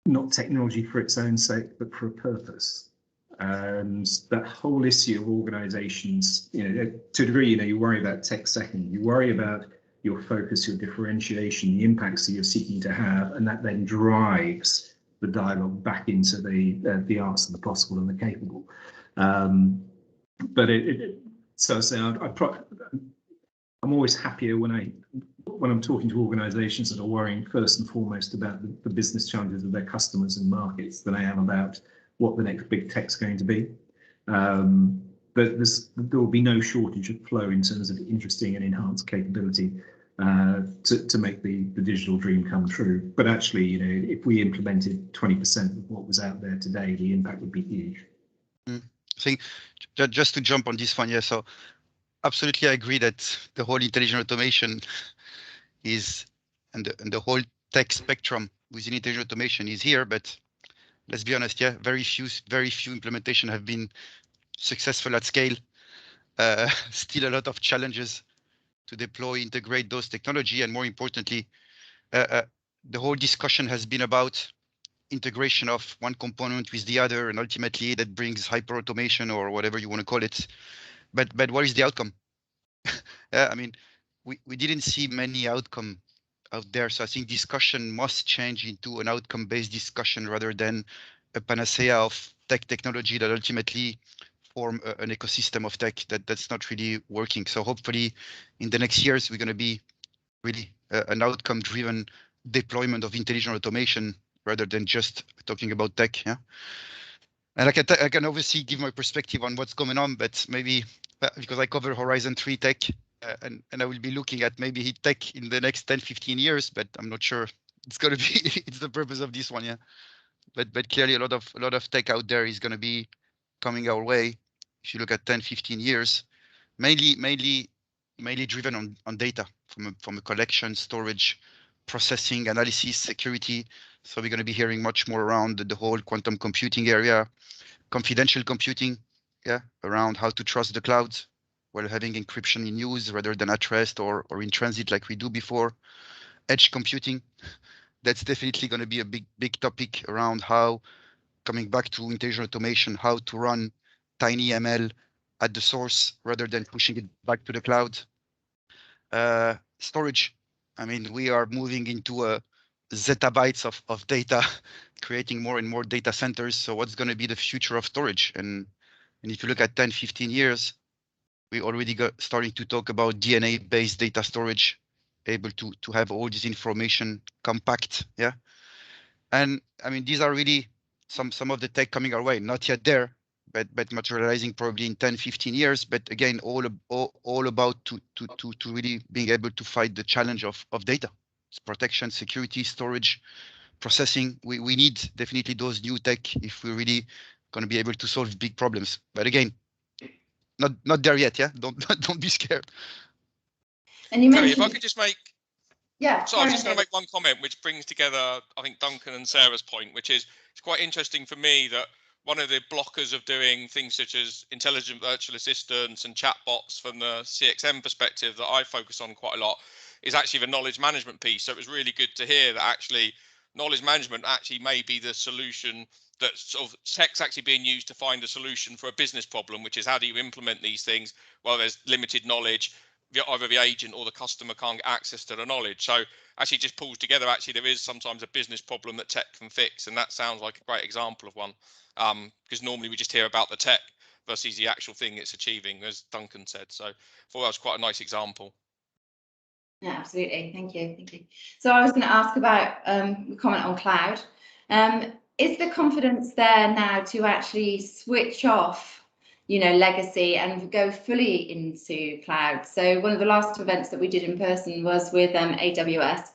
not technology for its own sake, but for a purpose. And that whole issue of organizations, to a degree, you worry about tech second, you worry about your focus, your differentiation, the impacts that you're seeking to have, and that then drives the dialogue back into the arts of the possible and the capable. But so I say, I'm always happier when I'm talking to organizations that are worrying first and foremost about the business challenges of their customers and markets than I am about what the next big tech's going to be. But there will be no shortage of flow in terms of interesting and enhanced capability to make the digital dream come true. But actually, you know, if we implemented 20% of what was out there today, the impact would be huge. I think just to jump on this one, yeah, so absolutely I agree that the whole intelligent automation is, and the whole tech spectrum within intelligent automation is here, but let's be honest, yeah, very few implementation have been successful at scale. Still a lot of challenges to deploy, integrate those technology, and more importantly, the whole discussion has been about integration of one component with the other, and ultimately that brings hyper automation or whatever you want to call it. But what is the outcome? I mean, we didn't see many outcome out there, so I think discussion must change into an outcome-based discussion rather than a panacea of technology that ultimately form an ecosystem of tech that's not really working. So hopefully in the next years, we're going to be really an outcome-driven deployment of intelligent automation rather than just talking about tech. Yeah. And I can obviously give my perspective on what's going on, but maybe because I cover Horizon 3 tech, and I will be looking at maybe tech in the next 10, 15 years, but I'm not sure it's going to be, it's the purpose of this one. Yeah. But clearly a lot of tech out there is going to be coming our way. If you look at 10, 15 years, mainly driven on data from a collection, storage, processing, analysis, security. So we're going to be hearing much more around the whole quantum computing area, confidential computing, yeah, around how to trust the cloud while having encryption in use rather than at rest or in transit like we do before. Edge computing, that's definitely going to be a big topic around how, coming back to intelligent automation, how to run tiny ML at the source rather than pushing it back to the cloud. Storage, I mean, we are moving into zettabytes of data, creating more and more data centers. So what's going to be the future of storage? And if you look at 10, 15 years, we already starting to talk about DNA-based data storage, able to have all this information compact. Yeah. And I mean, these are really some of the tech coming our way, not yet there, but materializing probably in 10, 15 years. But again, all about to really being able to fight the challenge of data. It's protection, security, storage, processing. We need definitely those new tech if we're really going to be able to solve big problems. But again, not there yet. Yeah, don't be scared. And you Kerry, mentioned, if I could just make, yeah. so I was just going to make one comment which brings together, I think, Duncan and Sarah's point, which is it's quite interesting for me that one of the blockers of doing things such as intelligent virtual assistants and chatbots from the CXM perspective that I focus on quite a lot is actually the knowledge management piece. So it was really good to hear that actually knowledge management actually may be the solution, that sort of tech's actually being used to find a solution for a business problem, which is how do you implement these things? Well, there's limited knowledge. Either the agent or the customer can't get access to the knowledge. So actually just pulls together, actually there is sometimes a business problem that tech can fix. And that sounds like a great example of one, because normally we just hear about the tech versus the actual thing it's achieving, as Duncan said. So I thought that was quite a nice example. Yeah, absolutely. Thank you. So I was going to ask about comment on cloud. Is the confidence there now to actually switch off, you know, legacy and go fully into cloud? So one of the last events that we did in person was with AWS,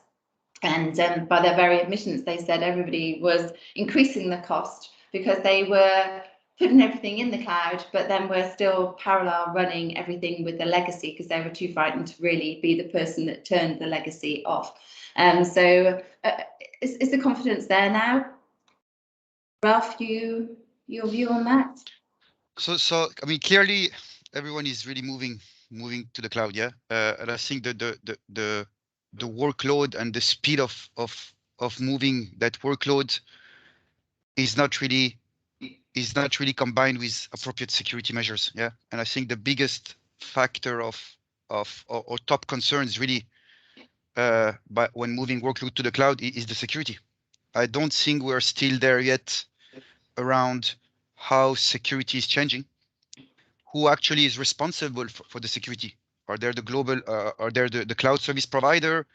and by their very admissions, they said everybody was increasing the cost because they were putting everything in the cloud, but then we're still parallel running everything with the legacy because they were too frightened to really be the person that turned the legacy off. So is the confidence there now? Ralph, your view on that? So I mean, clearly everyone is really moving to the cloud, yeah. And I think that the workload and the speed of moving that workload is not really combined with appropriate security measures, yeah. And I think the biggest factor or top concern is really but when moving workload to the cloud is the security. I don't think we're still there yet around how security is changing. Who actually is responsible for the security? Are there the global, are there the cloud service provider,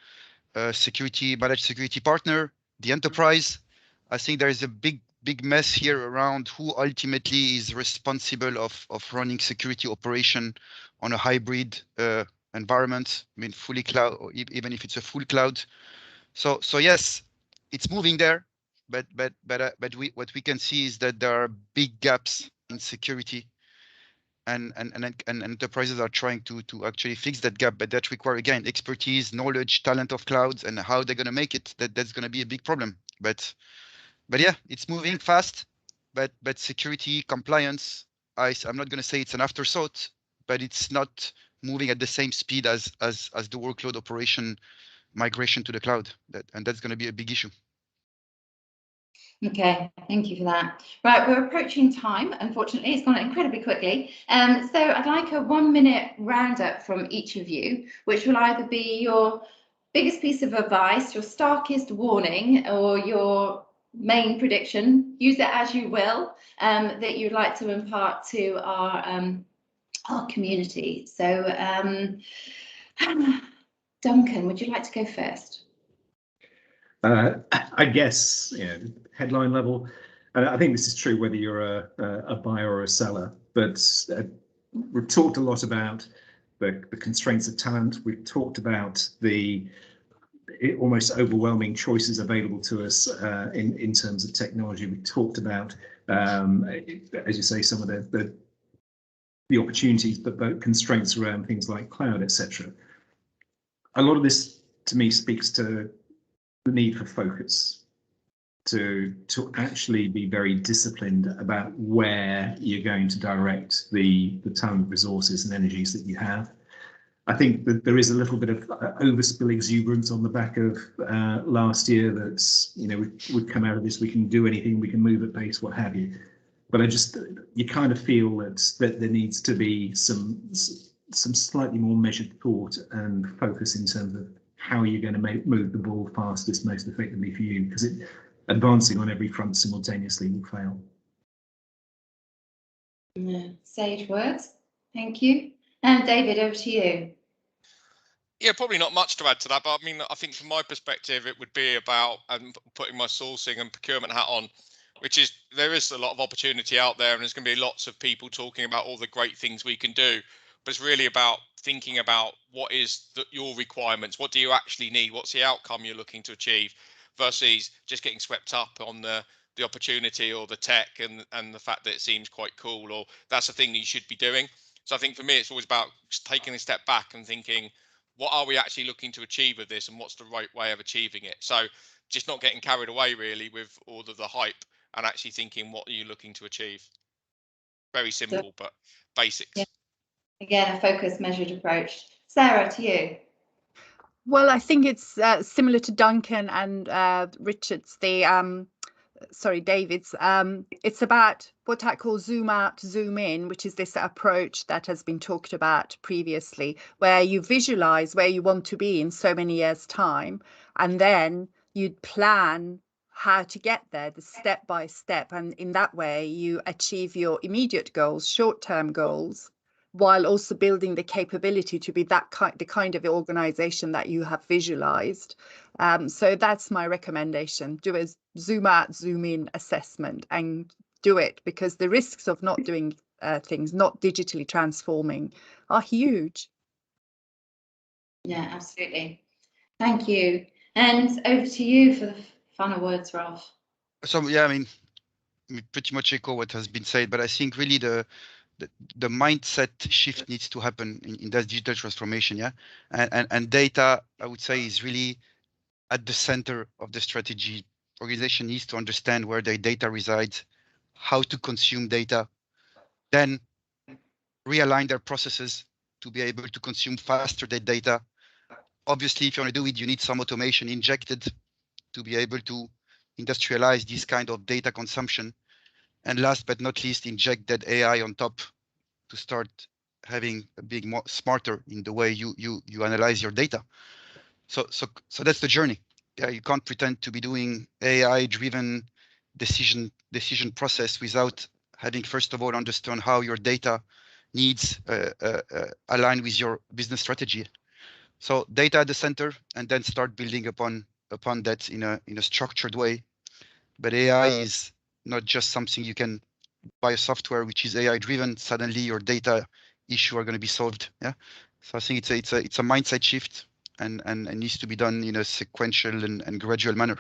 managed security partner, the enterprise? I think there is a big mess here around who ultimately is responsible of running security operation on a hybrid environment, I mean, fully cloud, or even if it's a full cloud. So yes, it's moving there, but what we can see is that there are big gaps in security, and enterprises are trying to actually fix that gap, but that require, again, expertise, knowledge, talent of clouds, and how they're going to make it. That's going to be a big problem. But yeah, it's moving fast. But security compliance, I'm not going to say it's an afterthought, but it's not moving at the same speed as the workload operation migration to the cloud. And that's going to be a big issue. Okay, thank you for that. Right, we're approaching time. Unfortunately, it's gone incredibly quickly. So I'd like a 1-minute roundup from each of you, which will either be your biggest piece of advice, your starkest warning, or your main prediction. Use it as you will, that you'd like to impart to our community. So, Duncan, would you like to go first? I guess, headline level, and I think this is true whether you're a buyer or a seller, but we've talked a lot about the constraints of talent. We've talked about the almost overwhelming choices available to us in terms of technology. We talked about, as you say, some of the opportunities, but the constraints around things like cloud, etc. A lot of this, to me, speaks to the need for focus, to actually be very disciplined about where you're going to direct the talent, resources and energies that you have. I think that there is a little bit of overspill exuberance on the back of last year that's, we've come out of this, we can do anything, we can move at pace, what have you. But you kind of feel that there needs to be some slightly more measured thought and focus in terms of how you're going to move the ball fastest, most effectively for you, because advancing on every front simultaneously will fail. Sage words. Thank you. And David, over to you. Yeah, probably not much to add to that, but I mean, I think from my perspective, it would be about putting my sourcing and procurement hat on, which is there is a lot of opportunity out there, and there's going to be lots of people talking about all the great things we can do. But it's really about thinking about what is your requirements, what do you actually need, what's the outcome you're looking to achieve, versus just getting swept up on the opportunity or the tech and the fact that it seems quite cool, or that's the thing that you should be doing. So I think for me, it's always about just taking a step back and thinking, what are we actually looking to achieve with this, and what's the right way of achieving it? So just not getting carried away really with all of the hype, and actually thinking, what are you looking to achieve? Very simple, but basics. Yeah. Again, a focused, measured approach. Sarah, to you. Well, I think it's similar to Duncan and Richard's. David's. It's about what I call zoom out, zoom in, which is this approach that has been talked about previously, where you visualize where you want to be in so many years' time, and then you'd plan how to get there, the step by step, and in that way you achieve your immediate goals, short-term goals, while also building the capability to be the kind of organization that you have visualized. So that's my recommendation. Do a zoom out, zoom in assessment and do it, because the risks of not doing things, not digitally transforming, are huge. Yeah, absolutely. Thank you. And over to you for the final words, Rolf. So yeah, I mean, pretty much echo what has been said, but I think really the mindset shift needs to happen in that digital transformation, yeah, and data, I would say, is really at the center of the strategy. Organization needs to understand where their data resides, how to consume data, then realign their processes to be able to consume faster their data. Obviously, if you want to do it, you need some automation injected to be able to industrialize this kind of data consumption. And last but not least, inject that AI on top to start having being more smarter in the way you analyze your data. So that's the journey. Yeah, you can't pretend to be doing AI-driven decision process without having, first of all, understand how your data needs align with your business strategy. So data at the center, and then start building upon that in a structured way. But AI is not just something you can buy a software which is AI driven. Suddenly your data issue are going to be solved. Yeah, So I think it's a mindset shift and needs to be done in a sequential and gradual manner.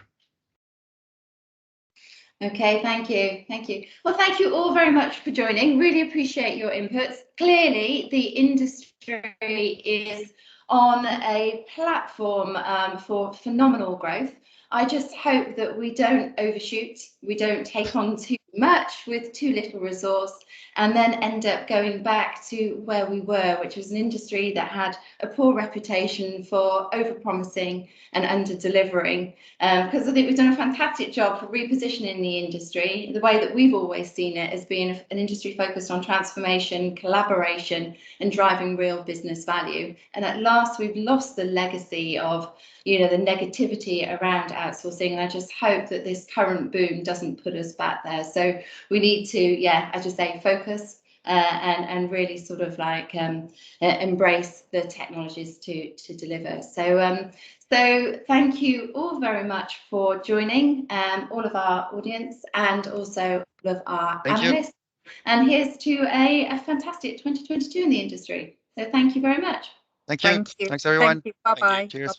Okay, thank you. Thank you. Well, thank you all very much for joining. Really appreciate your inputs. Clearly, the industry is on a platform for phenomenal growth. I just hope that we don't overshoot, we don't take on too much with too little resource, and then end up going back to where we were, which was an industry that had a poor reputation for over-promising and under-delivering. Because I think we've done a fantastic job for repositioning the industry, the way that we've always seen it as being an industry focused on transformation, collaboration, and driving real business value. And at last, we've lost the legacy of, the negativity around outsourcing. And I just hope that this current boom doesn't put us back there. So we need to, as you say, focus and really sort of like embrace the technologies to deliver. So thank you all very much for joining, all of our audience and also all of our analysts. And here's to a fantastic 2022 in the industry. So thank you very much. Thank you. Thanks everyone. Thank you. Bye-bye. Cheers.